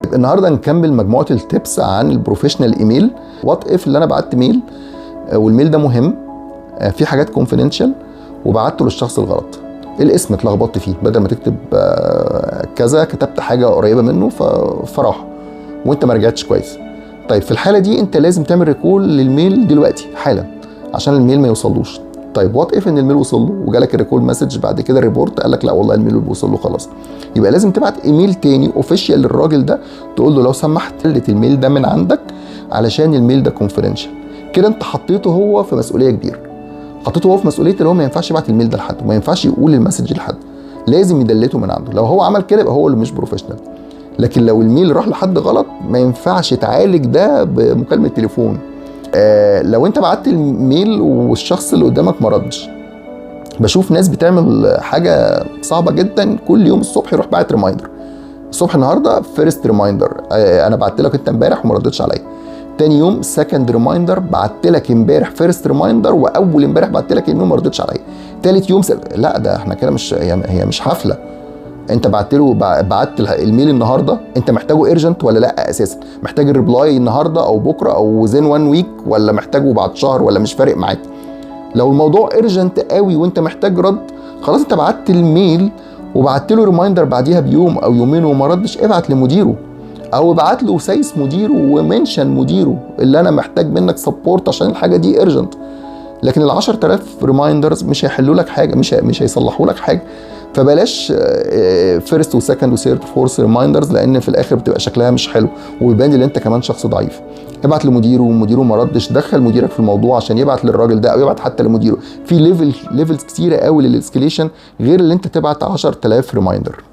النهارده نكمل مجموعه التبس عن البروفيشنال ايميل. وات اف اللي انا بعت ميل والميل ده مهم، في حاجات كونفيدنشال وبعته للشخص الغلط، الاسم اتلخبطت فيه، بدل ما تكتب كذا كتبت حاجه قريبه منه فراح وانت ما رجعتش كويس. طيب في الحاله دي انت لازم تعمل ريكول للميل دلوقتي حالا عشان الميل ما يوصلوش. طيب وات اف ان الميل وصل له وجالك الريكول مسج بعد كده ريبورت قال لك لا والله الميل وصل له خلاص، يبقى لازم تبعت ايميل تاني اوفيشال للراجل ده تقول له لو سمحت قلت الميل ده من عندك علشان الميل ده كونفيدنشال. كده انت حطيته هو في مسؤوليه كبيره، حطيته هو في مسؤوليه اللي هو ما ينفعش يبعت الميل ده لحد وما ينفعش يقول المسج لحد، لازم يدلته من عنده. لو هو عمل كده يبقى هو اللي مش بروفيشنال. لكن لو الميل راح لحد غلط ما ينفعش تعالج ده بمكالمه تليفون. لو انت بعت الميل والشخص اللي قدامك ما ردش، بشوف ناس بتعمل حاجه صعبه جدا، كل يوم الصبح يروح باعت ريمايندر، الصبح النهارده فيرست ريمايندر انا بعت لك انت امبارح وما ردتش عليا، تاني يوم سكند ريمايندر بعت لك امبارح فيرست ريمايندر واول امبارح بعت لك ايميل وما ردتش عليا، تالت يوم لا ده احنا كده مش هي مش حفله. انت بعت الميل النهارده، انت محتاجه ايرجنت ولا لا؟ اساسا محتاج الريبلاي النهارده او بكره او زين 1 ويك ولا محتاجه بعد شهر ولا مش فارق معاك؟ لو الموضوع ايرجنت قوي وانت محتاج رد، خلاص انت بعت الميل وبعت له ريمايندر بعديها بيوم او يومين وما ردش، ابعت لمديره او ابعت له سايس مديره ومنشن مديره اللي انا محتاج منك سبورت عشان الحاجه دي ايرجنت. لكن ال 10000 ريمايندرز مش هيحلوا لك حاجه، مش هيصلحوا لك حاجه. فبلاش فيرست وسكند وثيرد فورث ريمايندرز، لان في الاخر بتبقى شكلها مش حلو ويبان ان انت كمان شخص ضعيف. ابعت لمديره ومديره ما ردش، دخل مديرك في الموضوع عشان يبعت للراجل ده او يبعت حتى لمديره. في ليفلز كتيره قوي للاسكليشن غير اللي انت تبعت 10000 ريمايندر.